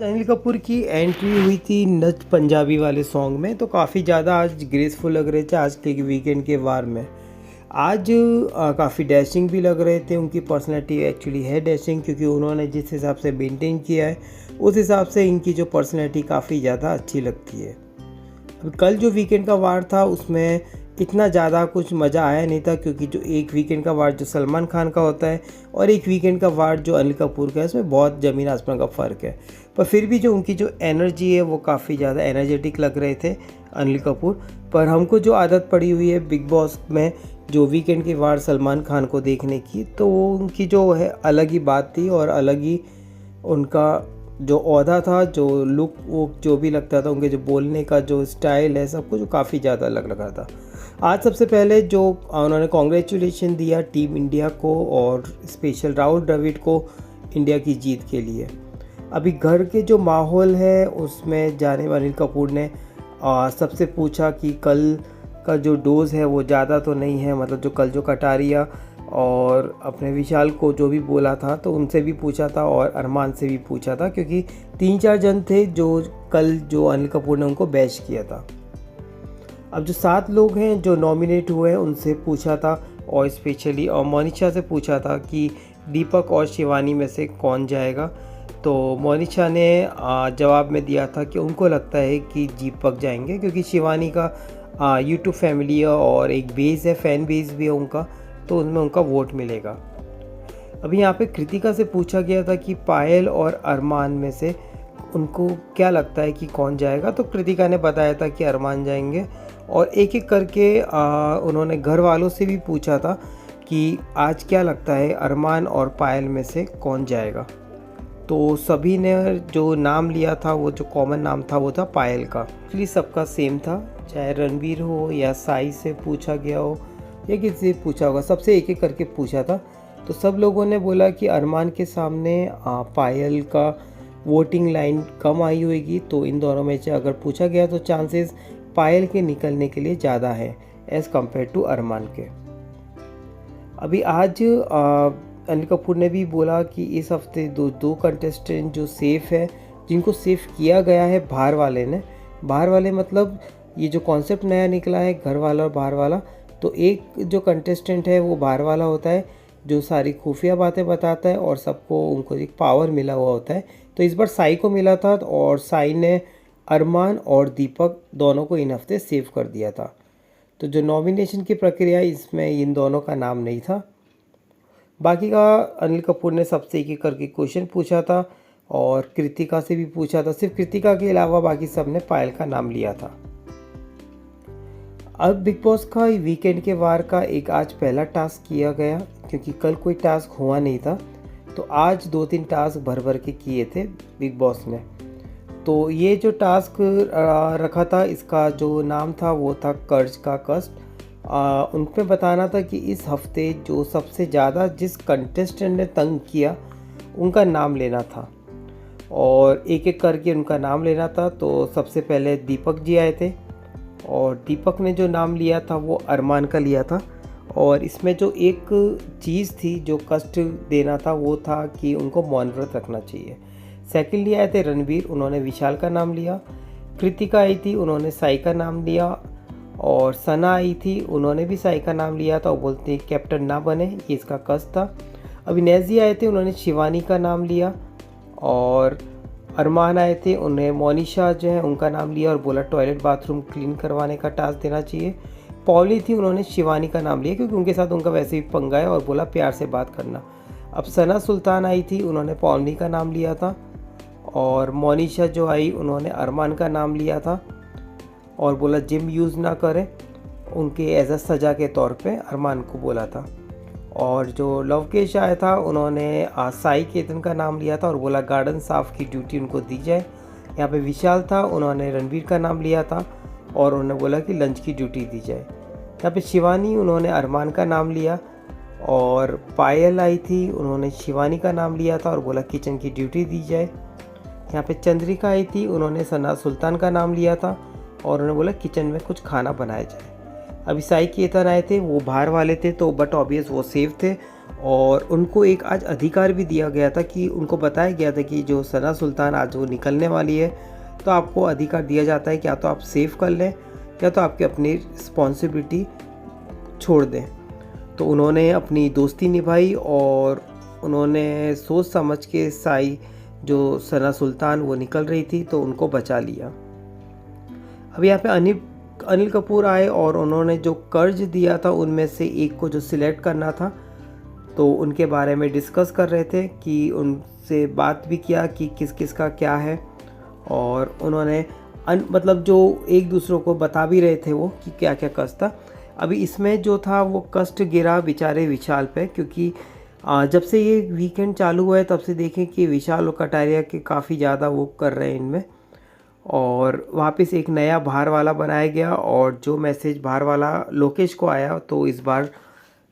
अनिल कपूर की एंट्री हुई थी नच पंजाबी वाले सॉन्ग में, तो काफ़ी ज़्यादा आज ग्रेसफुल लग रहे थे आज के वीकेंड के वार में। आज काफ़ी डैशिंग भी लग रहे थे। उनकी पर्सनैलिटी एक्चुअली है डैशिंग, क्योंकि उन्होंने जिस हिसाब से मेंटेन किया है उस हिसाब से इनकी जो पर्सनैलिटी काफ़ी ज़्यादा अच्छी लगती है। अब कल जो वीकेंड का वार था उसमें इतना ज़्यादा कुछ मज़ा आया नहीं था, क्योंकि जो एक वीकेंड का वार जो सलमान खान का होता है और एक वीकेंड का वार जो अनिल कपूर का है, उसमें बहुत ज़मीन आसमान का फ़र्क है। पर फिर भी जो उनकी जो एनर्जी है वो काफ़ी ज़्यादा एनर्जेटिक लग रहे थे अनिल कपूर। पर हमको जो आदत पड़ी हुई है बिग बॉस में जो वीकेंड के वार सलमान खान को देखने की, तो वो उनकी जो है अलग ही बात थी और अलग ही उनका जो ओहदा था, जो लुक, वो जो भी लगता था, उनके जो बोलने का जो स्टाइल है, सब कुछ काफ़ी ज़्यादा अलग लगा था। आज सबसे पहले जो उन्होंने कॉन्ग्रेचुलेशन दिया टीम इंडिया को और स्पेशल राहुल द्रविड़ को इंडिया की जीत के लिए। अभी घर के जो माहौल है उसमें जाने वाले अनिल कपूर ने सबसे पूछा कि कल का जो डोज है वो ज़्यादा तो नहीं है, मतलब जो कल जो कटारिया और अपने विशाल को जो भी बोला था तो उनसे भी पूछा था और अरमान से भी पूछा था, क्योंकि 3-4 जन थे जो कल जो अनिल कपूर ने उनको बैश किया था। अब जो 7 लोग हैं जो नॉमिनेट हुए हैं उनसे पूछा था और स्पेशली और मोनिशा से पूछा था कि दीपक और शिवानी में से कौन जाएगा। तो मोनिशा ने जवाब में दिया था कि उनको लगता है कि दीपक जाएंगे, क्योंकि शिवानी का यूट्यूब फैमिली है और एक बेस है, फ़ैन बेस भी है उनका, तो उनमें उनका वोट मिलेगा। अभी यहाँ पे कृतिका से पूछा गया था कि पायल और अरमान में से उनको क्या लगता है कि कौन जाएगा, तो कृतिका ने बताया था कि अरमान जाएंगे। और एक एक करके उन्होंने घर वालों से भी पूछा था कि आज क्या लगता है अरमान और पायल में से कौन जाएगा। तो सभी ने जो नाम लिया था, वो जो कॉमन नाम था वो था पायल का। एक्चुअली सबका सेम था, चाहे रणवीर हो या साई से पूछा गया हो या किसी से पूछा होगा, सबसे एक एक करके पूछा था। तो सब लोगों ने बोला कि अरमान के सामने पायल का वोटिंग लाइन कम आई होगी, तो इन दोनों में से अगर पूछा गया तो चांसेस पायल के निकलने के लिए ज़्यादा है एज़ कम्पेयर टू अरमान के। अभी आज अनिल कपूर ने भी बोला कि इस हफ्ते दो कंटेस्टेंट जो सेफ़ है, जिनको सेफ़ किया गया है बाहर वाले ने, बाहर वाले मतलब ये जो कॉन्सेप्ट नया निकला है घर वाला और बाहर वाला, तो एक जो कंटेस्टेंट है वो बाहर वाला होता है जो सारी खुफिया बातें बताता है और सबको उनको एक पावर मिला हुआ होता है। तो इस बार साई को मिला था और साई ने अरमान और दीपक दोनों को इन हफ्ते सेव कर दिया था। तो जो नॉमिनेशन की प्रक्रिया इसमें इन दोनों का नाम नहीं था। बाकी का अनिल कपूर ने सबसे एक एक करके क्वेश्चन पूछा था और कृतिका से भी पूछा था। सिर्फ कृतिका के अलावा बाकी सब ने पायल का नाम लिया था। अब बिग बॉस का वीकेंड के वार का एक आज पहला टास्क किया गया, क्योंकि कल कोई टास्क हुआ नहीं था, तो आज 2-3 टास्क भर भर के किए थे बिग बॉस ने। तो ये जो टास्क रखा था, इसका जो नाम था वो था कर्ज का कष्ट। उनपे बताना था कि इस हफ्ते जो सबसे ज़्यादा जिस कंटेस्टेंट ने तंग किया उनका नाम लेना था और एक एक करके उनका नाम लेना था। तो सबसे पहले दीपक जी आए थे और दीपक ने जो नाम लिया था वो अरमान का लिया था। और इसमें जो एक चीज़ थी जो कष्ट देना था वो था कि उनको मौन व्रत रखना चाहिए। सेकेंडली आए थे रणवीर, उन्होंने विशाल का नाम लिया। कृतिका आई थी, उन्होंने साई का नाम लिया। और सना आई थी, उन्होंने भी साई का नाम लिया था और बोलते कैप्टन ना बने, ये इसका कष्ट था। अविनाश जी आए थे, उन्होंने शिवानी का नाम लिया। और अरमान आए थे, उन्हें मोनिशा जो है उनका नाम लिया और बोला टॉयलेट बाथरूम क्लीन करवाने का टास्क देना चाहिए। पॉली थी, उन्होंने शिवानी का नाम लिया क्योंकि उनके साथ उनका वैसे भी पंगा है और बोला प्यार से बात करना। अब सना सुल्तान आई थी, उन्होंने पौनी का नाम लिया था। और मोनिशा जो आई उन्होंने अरमान का नाम लिया था और बोला जिम यूज़ ना करें, उनके एज अ सज़ा के तौर पे अरमान को बोला था। और जो लवकेश आया था उन्होंने साई केतन का नाम लिया था और बोला गार्डन साफ़ की ड्यूटी उनको दी जाए। यहाँ पे विशाल था, उन्होंने रणवीर का नाम लिया था और उन्होंने बोला कि लंच की ड्यूटी दी जाए। यहाँ पे शिवानी, उन्होंने अरमान का नाम लिया। और पायल आई थी, उन्होंने शिवानी का नाम लिया था और बोला किचन की ड्यूटी दी जाए। यहाँ पे चंद्रिका आई थी, उन्होंने सना सुल्तान का नाम लिया था और उन्होंने बोला किचन में कुछ खाना बनाया जाए। अभी साई केतन आए थे, वो बाहर वाले थे तो बट ऑब्वियस वो सेफ थे और उनको एक आज अधिकार भी दिया गया था कि उनको बताया गया था कि जो सना सुल्तान आज वो निकलने वाली है, तो आपको अधिकार दिया जाता है कि या तो आप सेव कर लें या तो आपकी अपनी रिस्पॉन्सिबिलिटी छोड़ दें। तो उन्होंने अपनी दोस्ती निभाई और उन्होंने सोच समझ के साई जो सना सुल्तान वो निकल रही थी तो उनको बचा लिया। अब यहाँ पे अनिल कपूर आए और उन्होंने जो कर्ज दिया था उनमें से एक को जो सिलेक्ट करना था, तो उनके बारे में डिस्कस कर रहे थे कि उनसे बात भी किया कि किस किस का क्या है, और उन्होंने मतलब जो एक दूसरों को बता भी रहे थे वो कि क्या क्या कष्ट था। अभी इसमें जो था वो कष्ट गिरा बेचारे विशाल पे, क्योंकि जब से ये वीकेंड चालू हुआ है तब से देखें कि विशाल और कटारिया के काफ़ी ज़्यादा वो कर रहे हैं इनमें, और वापस एक नया बाहर वाला बनाया गया। और जो मैसेज बाहर वाला लोकेश को आया, तो इस बार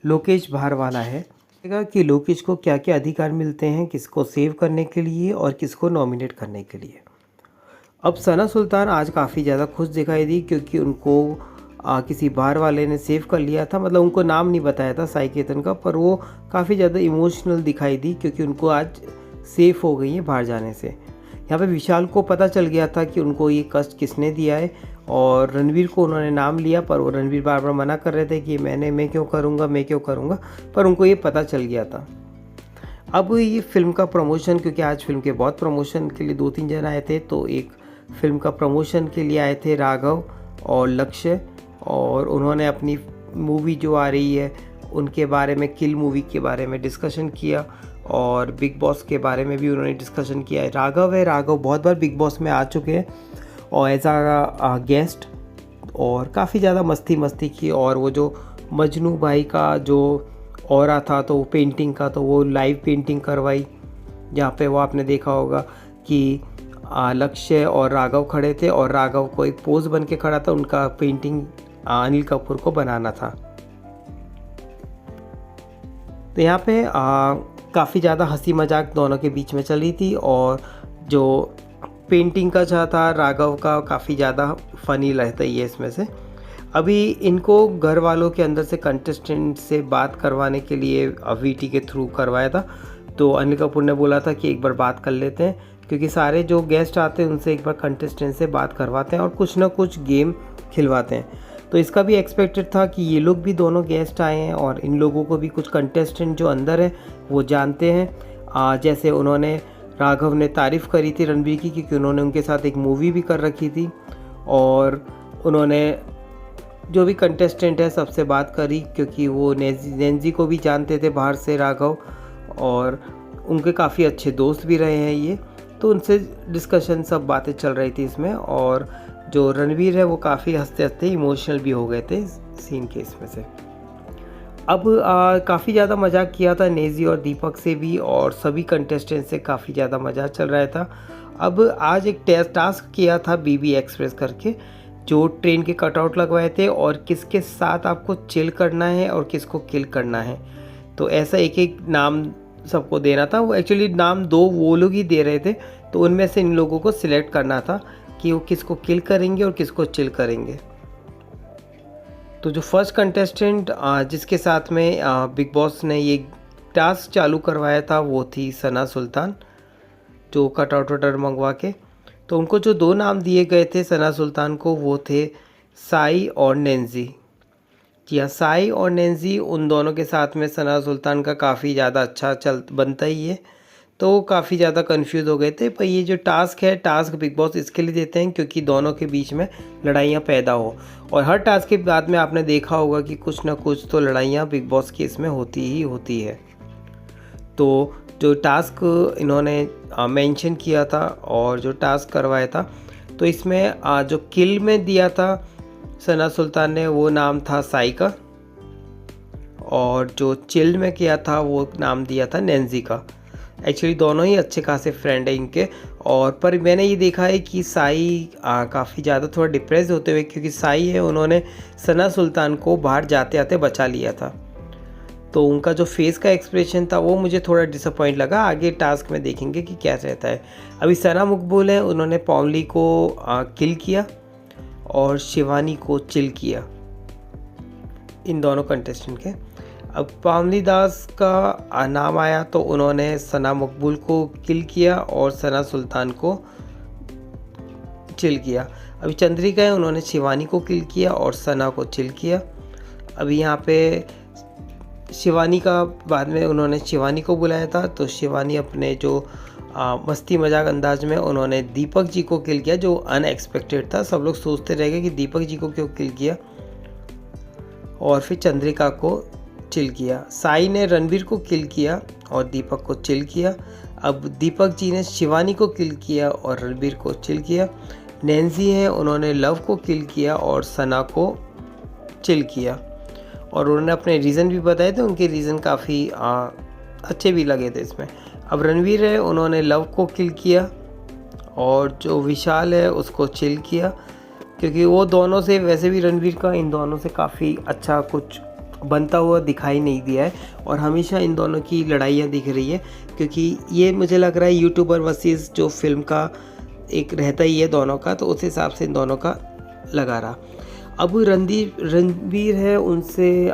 लोकेश बाहर वाला है कि लोकेश को क्या क्या अधिकार मिलते हैं, किसको सेव करने के लिए और किसको नॉमिनेट करने के लिए। अब सना सुल्तान आज काफ़ी ज़्यादा खुश दिखाई दी, क्योंकि उनको किसी बाहर वाले ने सेव कर लिया था, मतलब उनको नाम नहीं बताया था साई केतन का, पर वो काफ़ी ज़्यादा इमोशनल दिखाई दी क्योंकि उनको आज सेफ हो गई है बाहर जाने से। यहाँ पे विशाल को पता चल गया था कि उनको ये कष्ट किसने दिया है, और रणवीर को उन्होंने नाम लिया, पर वो रणवीर बार बार मना कर रहे थे कि मैं क्यों करूँगा, पर उनको ये पता चल गया था। अब ये फिल्म का प्रमोशन, क्योंकि आज फिल्म के बहुत प्रमोशन के लिए 2-3 जन आए थे, तो एक फिल्म का प्रमोशन के लिए आए थे राघव और लक्ष्य, और उन्होंने अपनी मूवी जो आ रही है उनके बारे में, किल मूवी के बारे में डिस्कशन किया, और बिग बॉस के बारे में भी उन्होंने डिस्कशन किया है। राघव बहुत बार बिग बॉस में आ चुके हैं और एज आ गेस्ट, और काफ़ी ज़्यादा मस्ती की। और वो जो मजनू भाई का जो ऑरा था, तो वो पेंटिंग का, तो वो लाइव पेंटिंग करवाई, जहाँ पे वो आपने देखा होगा कि लक्ष्य और राघव खड़े थे और राघव को एक पोज बन के खड़ा था, उनका पेंटिंग अनिल कपूर को बनाना था। तो यहाँ पे काफ़ी ज़्यादा हंसी मजाक दोनों के बीच में चली थी, और जो पेंटिंग का जहाँ था राघव का, काफ़ी ज़्यादा फ़नी रहता ही है इसमें से। अभी इनको घर वालों के अंदर से कंटेस्टेंट से बात करवाने के लिए वीटी के थ्रू करवाया था, तो अनिल कपूर ने बोला था कि एक बार बात कर लेते हैं, क्योंकि सारे जो गेस्ट आते हैं उनसे एक बार कंटेस्टेंट से बात करवाते हैं और कुछ ना कुछ गेम खिलवाते हैं। तो इसका भी एक्सपेक्टेड था कि ये लोग भी दोनों गेस्ट आए हैं और इन लोगों को भी कुछ कंटेस्टेंट जो अंदर है वो जानते हैं। जैसे उन्होंने राघव ने तारीफ़ करी थी रणबीर की, क्योंकि उन्होंने उनके साथ एक मूवी भी कर रखी थी, और उन्होंने जो भी कंटेस्टेंट है सबसे बात करी, क्योंकि वो नेंजी को भी जानते थे बाहर से राघव, और उनके काफ़ी अच्छे दोस्त भी रहे हैं ये, तो उनसे डिस्कशन सब बातें चल रही थी इसमें। और जो रणवीर है वो काफ़ी हंसते हंसते इमोशनल भी हो गए थे सीन के इसमें से। अब काफ़ी ज़्यादा मजाक किया था नेजी और दीपक से भी, और सभी कंटेस्टेंट से काफ़ी ज़्यादा मजाक चल रहा था। अब आज एक टास्क किया था बीबी एक्सप्रेस करके, जो ट्रेन के कटआउट लगवाए थे, और किसके साथ आपको चिल करना है और किसको किल करना है, तो ऐसा एक एक नाम सबको देना था। वो एक्चुअली नाम दो वो लोग ही दे रहे थे, तो उनमें से इन लोगों को सिलेक्ट करना था कि वो किसको किल करेंगे और किसको चिल करेंगे। तो जो फर्स्ट कंटेस्टेंट जिसके साथ में बिग बॉस ने ये टास्क चालू करवाया था वो थी सना सुल्तान, जो कटआउट वटर मंगवा के। तो उनको जो 2 नाम दिए गए थे सना सुल्तान को, वो थे साई और नैन्जी। जी हाँ, साई और नैन्जी, उन दोनों के साथ में सना सुल्तान का काफ़ी ज़्यादा अच्छा बनता ही है, तो काफ़ी ज़्यादा कंफ्यूज हो गए थे। पर ये जो टास्क है, टास्क बिग बॉस इसके लिए देते हैं क्योंकि दोनों के बीच में लड़ाइयाँ पैदा हो, और हर टास्क के बाद में आपने देखा होगा कि कुछ ना कुछ तो लड़ाइयाँ बिग बॉस के इसमें होती ही होती है। तो जो टास्क इन्होंने मेंशन किया था और जो टास्क करवाया था, तो इसमें जो किल में दिया था सना सुल्तान ने, वो नाम था साई का, और जो चिल्ड में किया था वो नाम दिया था नैन्जी का। एक्चुअली दोनों ही अच्छे खासे फ्रेंड हैं इनके, और पर मैंने ये देखा है कि साई काफ़ी ज़्यादा थोड़ा डिप्रेस होते हुए, क्योंकि साई है उन्होंने सना सुल्तान को बाहर जाते आते बचा लिया था, तो उनका जो फेस का एक्सप्रेशन था वो मुझे थोड़ा डिसअपॉइंट लगा। आगे टास्क में देखेंगे कि क्या रहता है। अभी सना मकबूल है, उन्होंने पॉमली को किल किया और शिवानी को चिल किया, इन दोनों कंटेस्टेंट के। अब पावनी दास का नाम आया तो उन्होंने सना मकबूल को किल किया और सना सुल्तान को चिल किया। अभी चंद्रिका है, उन्होंने शिवानी को किल किया और सना को चिल किया। अभी यहाँ पे शिवानी का बाद में उन्होंने शिवानी को बुलाया था, तो शिवानी अपने जो मस्ती मजाक अंदाज में उन्होंने दीपक जी को किल किया, जो अनएक्सपेक्टेड था। सब लोग सोचते रह गए कि दीपक जी को क्यों किल किया, और फिर चंद्रिका को चिल किया। साई ने रणवीर को किल किया और दीपक को चिल किया। अब दीपक जी ने शिवानी को किल किया और रणवीर को चिल किया। नैन्सी हैं, उन्होंने लव को किल किया और सना को चिल किया, और उन्होंने अपने रीज़न भी बताए थे। उनके रीज़न काफ़ी अच्छे भी लगे थे इसमें। अब रणवीर है, उन्होंने लव को किल किया और जो विशाल है उसको चिल किया, क्योंकि वो दोनों से वैसे भी रणवीर का इन दोनों से काफ़ी अच्छा कुछ बनता हुआ दिखाई नहीं दिया है, और हमेशा इन दोनों की लड़ाइयाँ दिख रही है, क्योंकि ये मुझे लग रहा है यूट्यूबर वर्सेस जो फिल्म का एक रहता ही है दोनों का, तो उस हिसाब से इन दोनों का लगा रहा। अब रणवीर है, उनसे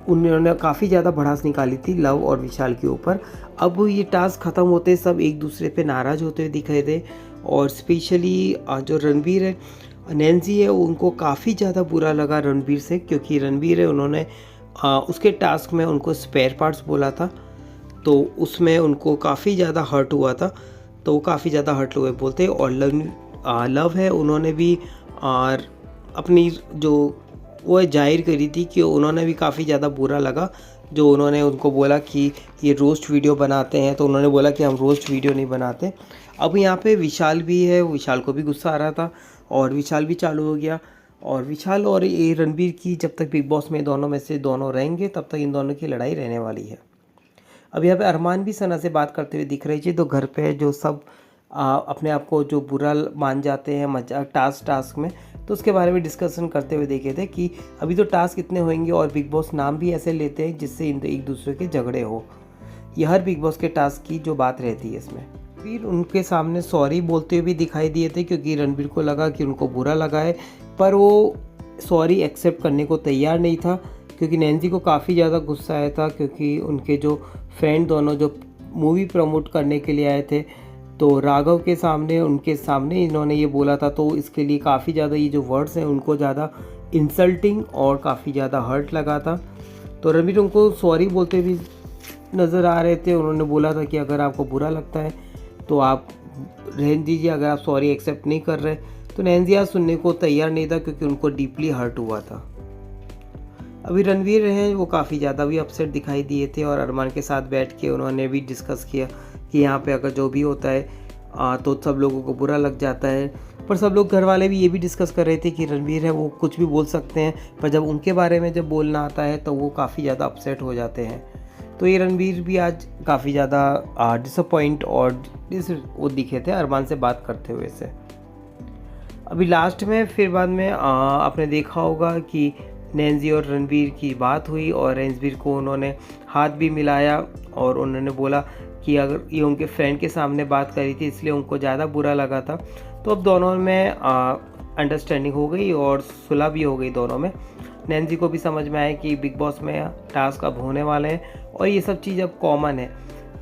उन्होंने काफ़ी ज़्यादा भड़ास निकाली थी लव और विशाल के ऊपर। अब ये टास्क ख़त्म होते सब एक दूसरे पे नाराज़ होते हुए दिखाई दे, और स्पेशली जो रणवीर है, नैन्सी है, उनको काफ़ी ज़्यादा बुरा लगा रणवीर से, क्योंकि रणवीर है उन्होंने उसके टास्क में उनको स्पेयर पार्ट्स बोला था, तो उसमें उनको काफ़ी ज़्यादा हर्ट हुआ था, तो वो काफ़ी ज़्यादा हर्ट हुए बोलते। और लव है, उन्होंने भी अपनी जो वो जाहिर करी थी कि उन्होंने भी काफ़ी ज़्यादा बुरा लगा जो उन्होंने उनको बोला कि ये रोस्ट वीडियो बनाते हैं, तो उन्होंने बोला कि हम रोस्ट वीडियो नहीं बनाते। अब यहाँ पे विशाल भी है, विशाल को भी गुस्सा आ रहा था और विशाल भी चालू हो गया, और विशाल और ये रणवीर की जब तक बिग बॉस में दोनों में से दोनों रहेंगे तब तक इन दोनों की लड़ाई रहने वाली है। अब यहाँ पे अरमान भी सना से बात करते हुए दिख रही थी, तो घर पे जो सब अपने आप को जो बुरा मान जाते हैं मजाक टास्क में, तो उसके बारे में डिस्कशन करते हुए देखे थे कि अभी तो टास्क इतने होंगे और बिग बॉस नाम भी ऐसे लेते हैं जिससे एक दूसरे के झगड़े हो। यह हर बिग बॉस के टास्क की जो बात रहती है इसमें। फिर उनके सामने सॉरी बोलते हुए भी दिखाई दिए थे, क्योंकि रणवीर को लगा कि उनको बुरा लगा है, पर वो सॉरी एक्सेप्ट करने को तैयार नहीं था, क्योंकि नैन्सी को काफ़ी ज़्यादा गुस्सा आया था, क्योंकि उनके जो फ्रेंड दोनों जो मूवी प्रमोट करने के लिए आए थे, तो राघव के सामने उनके सामने इन्होंने ये बोला था, तो इसके लिए काफ़ी ज़्यादा ये जो वर्ड्स हैं उनको ज़्यादा इंसल्टिंग और काफ़ी ज़्यादा हर्ट लगा था। तो रणवीर उनको सॉरी बोलते भी नज़र आ रहे थे। उन्होंने बोला था कि अगर आपको बुरा लगता है तो आप रहने दीजिए, अगर आप सॉरी एक्सेप्ट नहीं कर रहे। तो नैन्सी सुनने को तैयार नहीं था, क्योंकि उनको डीपली हर्ट हुआ था। अभी रणवीर हैं, वो काफ़ी ज़्यादा भी अपसेट दिखाई दिए थे, और अरमान के साथ बैठ के उन्होंने भी डिस्कस किया कि यहाँ पे अगर जो भी होता है तो सब लोगों को बुरा लग जाता है। पर सब लोग घर वाले भी ये भी डिस्कस कर रहे थे कि रणवीर है वो कुछ भी बोल सकते हैं, पर जब उनके बारे में जब बोलना आता है तो वो काफ़ी ज़्यादा अपसेट हो जाते हैं। तो ये रणवीर भी आज काफ़ी ज़्यादा डिसअपॉइंट और वो दिखे थे अरमान से बात करते हुए से। अभी लास्ट में फिर बाद में आपने देखा होगा कि नैन्सी और रणवीर की बात हुई, और रणवीर को उन्होंने हाथ भी मिलाया, और उन्होंने बोला कि अगर ये उनके फ्रेंड के सामने बात करी थी इसलिए उनको ज़्यादा बुरा लगा था। तो अब दोनों में अंडरस्टैंडिंग हो गई और सुलह भी हो गई दोनों में। नैन्सी को भी समझ में आया कि बिग बॉस में टास्क अब होने वाले हैं, और ये सब चीज़ अब कॉमन है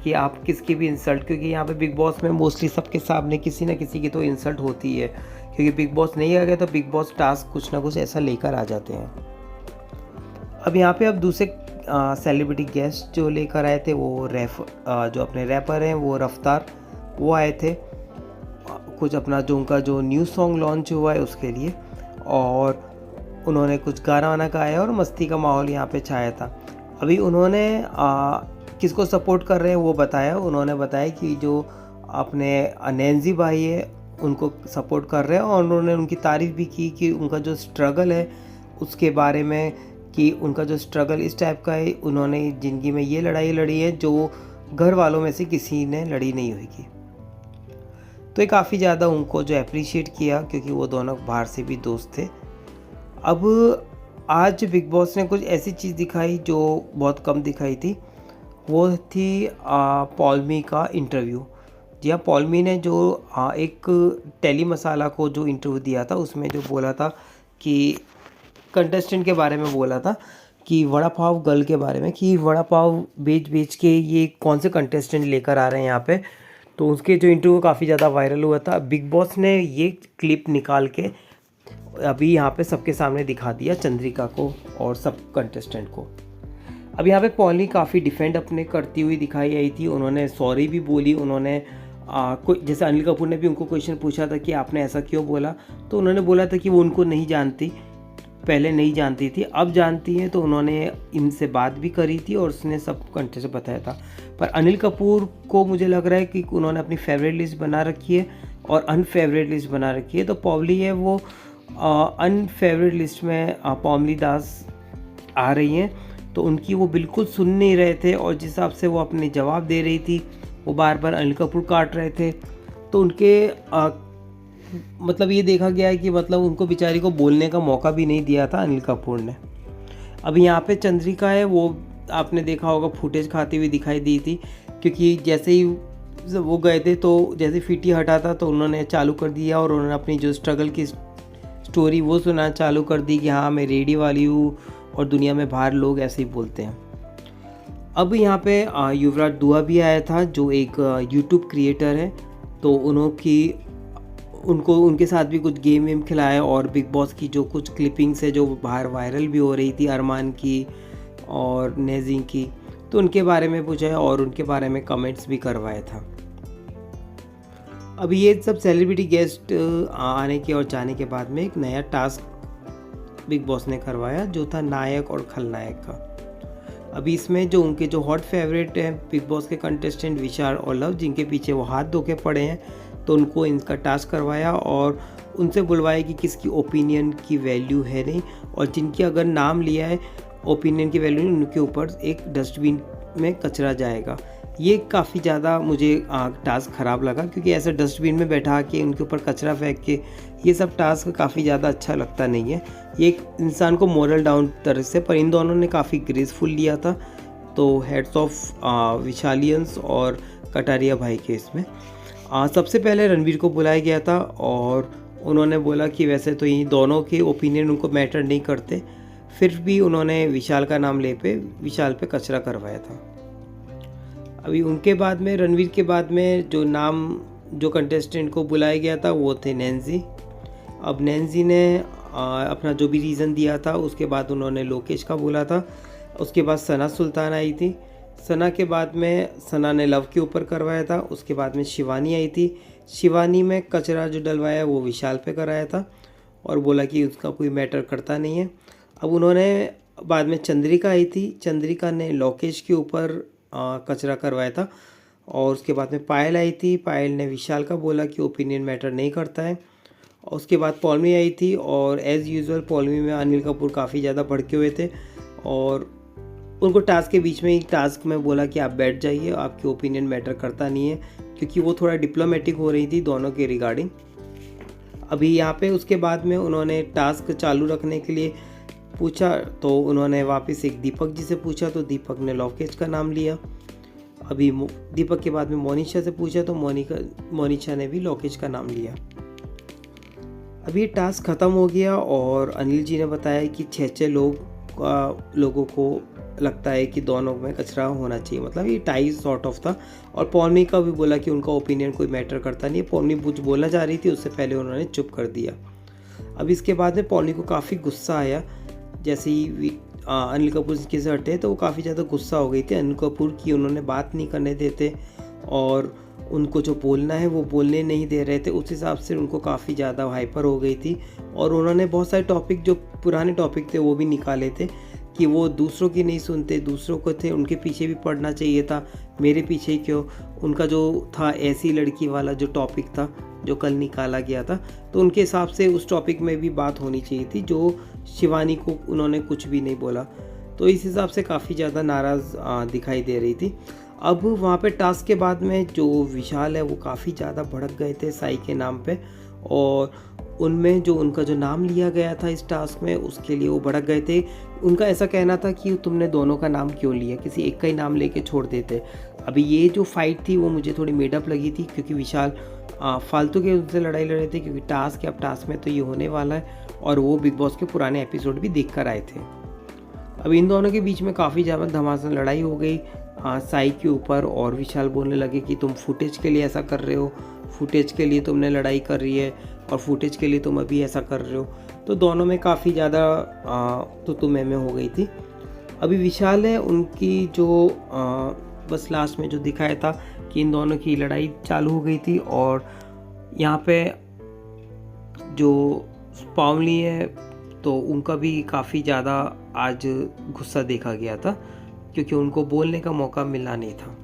कि आप किसकी भी इंसल्ट, क्योंकि यहाँ पे बिग बॉस में मोस्टली सबके सामने किसी न किसी की तो इंसल्ट होती है, क्योंकि बिग बॉस नहीं आ गया तो बिग बॉस टास्क कुछ ना कुछ ऐसा लेकर आ जाते हैं। अब यहाँ पे अब दूसरे सेलिब्रिटी गेस्ट जो लेकर आए थे वो जो अपने रैपर हैं वो रफ्तार, वो आए थे कुछ अपना जो उनका जो न्यू सॉन्ग लॉन्च हुआ है उसके लिए, और उन्होंने कुछ गाना वाना गाया और मस्ती का माहौल यहाँ पे छाया था। अभी उन्होंने किसको सपोर्ट कर रहे हैं वो बताया। उन्होंने बताया कि जो अपने नैन्सी भाई है उनको सपोर्ट कर रहे हैं, और उन्होंने उनकी तारीफ़ भी की कि उनका जो स्ट्रगल है उसके बारे में, कि उनका जो स्ट्रगल इस टाइप का है, उन्होंने ज़िंदगी में ये लड़ाई लड़ी है जो घर वालों में से किसी ने लड़ी नहीं होगी। तो ये काफ़ी ज़्यादा उनको जो अप्रिशिएट किया, क्योंकि वो दोनों बाहर से भी दोस्त थे। अब आज बिग बॉस ने कुछ ऐसी चीज़ दिखाई जो बहुत कम दिखाई थी, वो थी पॉलमी का इंटरव्यू। जी हाँ, पॉलमी ने जो एक टेली मसाला को जो इंटरव्यू दिया था उसमें जो बोला था कि कंटेस्टेंट के बारे में बोला था कि वड़ा पाव गर्ल के बारे में, कि वड़ा पाव बेच के ये कौन से कंटेस्टेंट लेकर आ रहे हैं यहाँ पे। तो उसके जो इंटरव्यू काफ़ी ज़्यादा वायरल हुआ था। बिग बॉस ने ये क्लिप निकाल के अभी यहाँ पे सबके सामने दिखा दिया, चंद्रिका को और सब कंटेस्टेंट को। अब यहाँ पे पॉली काफ़ी डिफेंड अपने करती हुई दिखाई आई थी। उन्होंने सॉरी भी बोली। उन्होंने कोई जैसे अनिल कपूर ने भी उनको क्वेश्चन पूछा था कि आपने ऐसा क्यों बोला, तो उन्होंने बोला था कि वो उनको नहीं जानती, पहले नहीं जानती थी, अब जानती हैं। तो उन्होंने इनसे बात भी करी थी और उसने सब कंटेस्ट बताया था। पर अनिल कपूर को मुझे लग रहा है कि उन्होंने अपनी फेवरेट लिस्ट बना रखी है और अनफेवरेट लिस्ट बना रखी है। तो पॉवली है वो अनफेवरेट लिस्ट में पॉमली दास आ रही हैं। तो उनकी वो बिल्कुल सुन नहीं रहे थे और जिस हिसाब से वो अपने जवाब दे रही थी वो बार बार अनिल कपूर काट रहे थे। तो उनके मतलब ये देखा गया है कि मतलब उनको बेचारी को बोलने का मौका भी नहीं दिया था अनिल कपूर ने। अब यहाँ पे चंद्रिका है, वो आपने देखा होगा फुटेज खाती हुई दिखाई दी थी, क्योंकि जैसे ही वो गए थे तो जैसे फीटी हटा था तो उन्होंने चालू कर दिया और उन्होंने अपनी जो स्ट्रगल की स्टोरी वो सुना चालू कर दी कि हाँ मैं रेडी वाली हूँ और दुनिया में बाहर लोग ऐसे ही बोलते हैं। अब यहाँ पे युवराज दुआ भी आया था जो एक यूट्यूब क्रिएटर है। तो उनको उनके साथ भी कुछ गेम वेम खिलाया और बिग बॉस की जो कुछ क्लिपिंग्स है जो बाहर वायरल भी हो रही थी अरमान की और नेजी की, तो उनके बारे में पूछा है और उनके बारे में कमेंट्स भी करवाया था। अभी ये सब सेलिब्रिटी गेस्ट आने के और जाने के बाद में एक नया टास्क बिग बॉस ने करवाया जो था नायक और खलनायक का। अभी इसमें जो उनके जो हॉट फेवरेट हैं बिग बॉस के कंटेस्टेंट विशाल और लव, जिनके पीछे वो हाथ धो के पड़े हैं, तो उनको इनका टास्क करवाया और उनसे बुलवाया कि किसकी ओपिनियन की वैल्यू है नहीं, और जिनकी अगर नाम लिया है ओपिनियन की वैल्यू नहीं, उनके ऊपर एक डस्टबिन में कचरा जाएगा। ये काफ़ी ज़्यादा मुझे टास्क ख़राब लगा, क्योंकि ऐसे डस्टबिन में बैठा के उनके ऊपर कचरा फेंक के ये सब टास्क काफ़ी ज़्यादा अच्छा लगता नहीं है। ये एक इंसान को मोरल डाउन तरह से, पर इन दोनों ने काफ़ी ग्रेसफुल लिया था। तो हेड्स ऑफ विशालियंस और कटारिया भाई के इसमें सबसे पहले रणवीर को बुलाया गया था और उन्होंने बोला कि वैसे तो ये दोनों के ओपिनियन उनको मैटर नहीं करते, फिर भी उन्होंने विशाल का नाम ले पे विशाल पे कचरा करवाया था। अभी उनके बाद में रणवीर के बाद में जो कंटेस्टेंट को बुलाया गया था वो थे नैन्सी। अब नैन्सी ने अपना जो भी रीज़न दिया था, उसके बाद उन्होंने लोकेश का बोला था। उसके बाद सना सुल्तान आई थी। सना के बाद में सना ने लव के ऊपर करवाया था। उसके बाद में शिवानी आई थी। शिवानी में कचरा जो डलवाया वो विशाल पे कराया था और बोला कि उसका कोई मैटर करता नहीं है। अब उन्होंने बाद में चंद्रिका आई थी। चंद्रिका ने लोकेश के ऊपर कचरा करवाया था और उसके बाद में पायल आई थी। पायल ने विशाल का बोला कि ओपिनियन मैटर नहीं करता है। और उसके बाद पौलमी आई थी और एज़ यूजुअल पौलमी में अनिल कपूर काफ़ी ज़्यादा भड़के हुए थे और उनको टास्क के बीच में ही टास्क में बोला कि आप बैठ जाइए, आपकी ओपिनियन मैटर करता नहीं है, क्योंकि वो थोड़ा डिप्लोमेटिक हो रही थी दोनों के रिगार्डिंग। अभी यहाँ पे उसके बाद में उन्होंने टास्क चालू रखने के लिए पूछा तो उन्होंने वापस एक दीपक जी से पूछा तो दीपक ने लोकेश का नाम लिया। अभी दीपक के बाद में मोनिशा से पूछा तो मोनिशा ने भी लोकेश का नाम लिया। अभी ये टास्क ख़त्म हो गया और अनिल जी ने बताया कि 6 लोगों को लगता है कि दोनों में कचरा होना चाहिए, मतलब ये टाई सॉर्ट ऑफ था। और पौलमी का भी बोला कि उनका ओपिनियन कोई मैटर करता नहीं है। पौलमी कुछ बोलना चाह रही थी, उससे पहले उन्होंने चुप कर दिया। अब इसके बाद में पौलमी को काफ़ी गुस्सा आया। जैसे ही अनिल कपूर के से हटे तो वो काफ़ी ज़्यादा गुस्सा हो गई थी अनिल कपूर की, उन्होंने बात नहीं करने देते और उनको जो बोलना है वो बोलने नहीं दे रहे थे। उस हिसाब से उनको काफ़ी ज़्यादा हाइपर हो गई थी और उन्होंने बहुत सारे टॉपिक जो पुराने टॉपिक थे वो भी निकाले थे कि वो दूसरों की नहीं सुनते, दूसरों को थे उनके पीछे भी पड़ना चाहिए था, मेरे पीछे ही क्यों। उनका जो था ऐसी लड़की वाला जो टॉपिक था जो कल निकाला गया था, तो उनके हिसाब से उस टॉपिक में भी बात होनी चाहिए थी, जो शिवानी को उन्होंने कुछ भी नहीं बोला। तो इस हिसाब से काफ़ी ज़्यादा नाराज़ दिखाई दे रही थी। अब वहाँ पे टास्क के बाद में जो विशाल है वो काफ़ी ज़्यादा भड़क गए थे साई के नाम पे, और उनमें जो उनका जो नाम लिया गया था इस टास्क में उसके लिए वो भड़क गए थे। उनका ऐसा कहना था कि तुमने दोनों का नाम क्यों लिया, किसी एक का ही नाम लेके छोड़ देते। अभी ये जो फाइट थी वो मुझे थोड़ी मेडअप लगी थी, क्योंकि विशाल फालतू के उनसे लड़ाई लड़ रहे थे, क्योंकि टास्क में तो ये होने वाला है और वो बिग बॉस के पुराने एपिसोड भी देख कर आए थे। अब इन दोनों के बीच में काफ़ी ज़्यादा घमासान लड़ाई हो गई साई के ऊपर, और विशाल बोलने लगे कि तुम फुटेज के लिए ऐसा कर रहे हो, फुटेज के लिए तुमने लड़ाई कर रही है और फुटेज के लिए तुम अभी ऐसा कर रहे हो। तो दोनों में काफ़ी ज़्यादा तो मैं हो गई थी। अभी विशाल है उनकी जो बस लास्ट में जो दिखाया था कि इन दोनों की लड़ाई चालू हो गई थी, और यहाँ पे जो पावली है तो उनका भी काफ़ी ज़्यादा आज गुस्सा देखा गया था, क्योंकि उनको बोलने का मौका मिला नहीं था।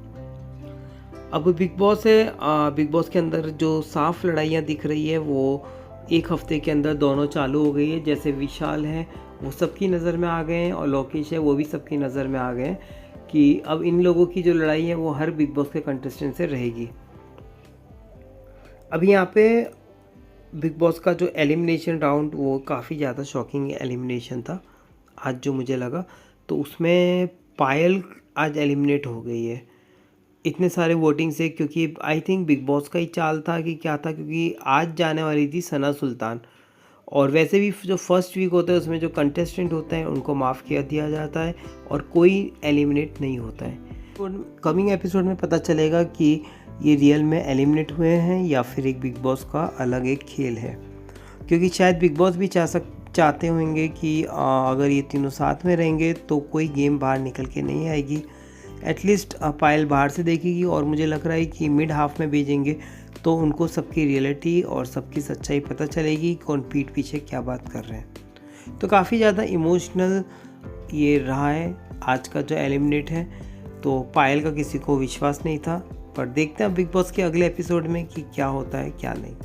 अब बिग बॉस है, बिग बॉस के अंदर जो साफ लड़ाइयाँ दिख रही है वो एक हफ्ते के अंदर दोनों चालू हो गई है। जैसे विशाल है वो सबकी नज़र में आ गए हैं, और लोकेश है वो भी सबकी नज़र में आ गए हैं कि अब इन लोगों की जो लड़ाई है वो हर बिग बॉस के कंटेस्टेंट से रहेगी। अब यहाँ पे बिग बॉस का जो एलिमिनेशन राउंड वो काफ़ी ज़्यादा शॉकिंग एलिमिनेशन था आज जो मुझे लगा। तो उसमें पायल आज एलिमिनेट हो गई है इतने सारे वोटिंग से, क्योंकि आई थिंक बिग बॉस का ही चाल था कि क्या था, क्योंकि आज जाने वाली थी सना सुल्तान, और वैसे भी जो फर्स्ट वीक होता है उसमें जो कंटेस्टेंट होते हैं उनको माफ़ किया दिया जाता है और कोई एलिमिनेट नहीं होता है। कमिंग एपिसोड में पता चलेगा कि ये रियल में एलिमिनेट हुए हैं या फिर एक बिग बॉस का अलग एक खेल है, क्योंकि शायद बिग बॉस भी चाहते होंगे कि अगर ये तीनों साथ में रहेंगे तो कोई गेम बाहर निकल के नहीं आएगी, एटलीस्ट पायल बाहर से देखेगी, और मुझे लग रहा है कि मिड हाफ में भेजेंगे तो उनको सबकी रियलिटी और सबकी सच्चाई पता चलेगी, कौन पीठ पीछे क्या बात कर रहे हैं। तो काफ़ी ज़्यादा इमोशनल ये रहा है आज का जो एलिमिनेट है। तो पायल का किसी को विश्वास नहीं था, पर देखते हैं बिग बॉस के अगले एपिसोड में कि क्या होता है क्या नहीं।